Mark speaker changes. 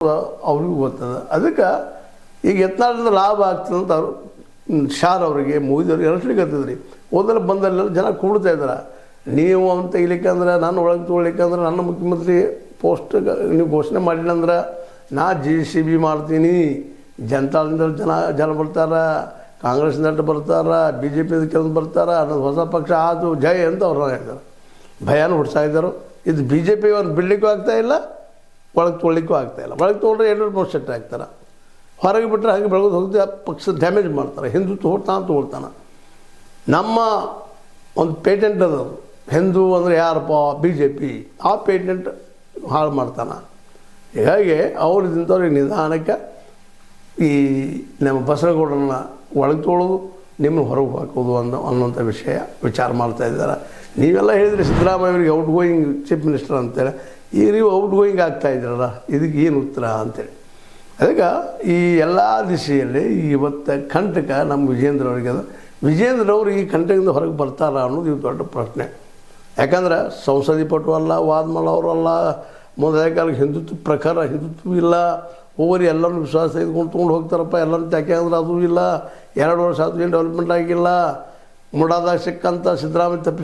Speaker 1: ಅವ್ರಿಗೂ ಗೊತ್ತದ. ಅದಕ್ಕೆ ಈಗ ಯತ್ನಾಳದಿಂದ ಲಾಭ ಆಗ್ತದೆ ಅಂತ ಅವರು ಶಾರ್ ಅವರಿಗೆ ಮೋದಿಯವ್ರಿಗೆ ಅನಿಸ್ಲಿಕ್ಕತ್ತದ ರೀ. ಓದಲ್ಲ ಬಂದಲ್ಲೆಲ್ಲ ಜನ ಕೂಡ್ತಾ ಇದ್ದಾರೆ, ನೀವು ಅಂತ ತೆಗಿಲಿಕ್ಕಂದ್ರೆ ನಾನು ಒಳಗೆ ತೊಗೊಳ್ಲಿಕ್ಕಂದ್ರೆ ನನ್ನ ಮುಖ್ಯಮಂತ್ರಿ ಪೋಸ್ಟ್ ನೀವು ಘೋಷಣೆ ಮಾಡಿಲ್ಲ ಅಂದ್ರೆ ನಾ JCB ಮಾಡ್ತೀನಿ, ಜನತಾದಿಂದ ಜನ ಬರ್ತಾರೆ, ಕಾಂಗ್ರೆಸ್ನಿಂದ ಬರ್ತಾರೆ, BJP ಕೆಲವು ಬರ್ತಾರೆ, ಅನ್ನೋದು ಹೊಸ ಪಕ್ಷ ಆತು ಜೈ ಅಂತ ಅವ್ರು ಹೇಳ್ತಾರೆ. ಭಯನೂ ಹುಡ್ಸಾಗಿದ್ದರು. ಇದು BJP ಅವ್ರು ಬಿಡಲಿಕ್ಕೂ ಆಗ್ತಾಯಿಲ್ಲ, ಒಳಗೆ ತೊಗೊಳ್ಲಿಕ್ಕೂ ಆಗ್ತಾಯಿಲ್ಲ. ಒಳಗೆ ತೊಗೊಂಡ್ರೆ 200% ಸೆಟ್ ಆಗ್ತಾರೆ, ಹೊರಗೆ ಬಿಟ್ಟರೆ ಹಾಗೆ ಬೆಳಗೋದು ಹೋಗ್ತೀವಿ, ಪಕ್ಷ ಡ್ಯಾಮೇಜ್ ಮಾಡ್ತಾರೆ. ಹಿಂದುತ್ವ ತೊಗೊಳ್ತಾನೆ. ನಮ್ಮ ಒಂದು ಪೇಟೆಂಟ್ ಅದು, ಹಿಂದೂ ಅಂದರೆ ಯಾರಪ್ಪ BJP, ಆ ಪೇಟೆಂಟ್ ಹಾಳು ಮಾಡ್ತಾನೆ. ಹೀಗಾಗಿ ಅವ್ರದಿಂದವ್ರಿಗೆ ನಿಧಾನಕ್ಕೆ ಈ ನಮ್ಮ ಬಸವನಗೌಡರನ್ನ ಒಳಗೆ ತೊಗೊಳ್ಳೋದು, ನಿಮ್ಮನ್ನು ಹೊರಗೆ ಹಾಕೋದು ಅನ್ನೋಂಥ ವಿಚಾರ ಮಾಡ್ತಾ ಇದ್ದಾರೆ. ನೀವೆಲ್ಲ ಹೇಳಿದ್ರಿ ಸಿದ್ದರಾಮಯ್ಯ ಅವರಿಗೆ ಔಟ್ ಗೋಯಿಂಗ್ ಚೀಫ್ ಮಿನಿಸ್ಟರ್ ಅಂತೇಳಿ, ಈಗ ನೀವು ಔಟ್ ಗೋಯಿಂಗ್ ಆಗ್ತಾಯಿದ್ದೀರಲ್ಲ, ಇದಕ್ಕೆ ಏನು ಉತ್ತರ ಅಂತೇಳಿ. ಅದಕ್ಕೆ ಈ ಎಲ್ಲ ದಿಶೆಯಲ್ಲಿ ಇವತ್ತು ಕಂಟಕ ನಮ್ಮ ವಿಜೇಂದ್ರ ಅವರಿಗೆ ಅದ. ವಿಜೇಂದ್ರ ಅವರು ಈ ಕಂಟಕದಿಂದ ಹೊರಗೆ ಬರ್ತಾರ ಅನ್ನೋದು ಇದು ದೊಡ್ಡ ಪ್ರಶ್ನೆ. ಯಾಕಂದ್ರೆ ಸಂಸದೀಯ ಪಟು ಅಲ್ಲ, ವಾದ್ಮಲ ಅವರಲ್ಲ, ಮೊದಲ ಕಾಲಕ್ಕೆ ಹಿಂದುತ್ವ ಪ್ರಕಾರ ಹಿಂದುತ್ವ ಇಲ್ಲ, ಹೋಗಿ ಎಲ್ಲರೂ ವಿಶ್ವಾಸ ತೆಗೆದುಕೊಂಡು ತೊಗೊಂಡು ಹೋಗ್ತಾರಪ್ಪ ಎಲ್ಲರೂ. ಯಾಕೆ ಅಂದ್ರೆ ಅದು ಇಲ್ಲ, 2 ವರ್ಷ ಆದರೂ ಏನು ಡೆವಲಪ್ಮೆಂಟ್ ಆಗಿಲ್ಲ. ಮುಡಾದಾಗ ಸಿಕ್ಕಂಥ ಸಿದ್ದರಾಮಯ್ಯ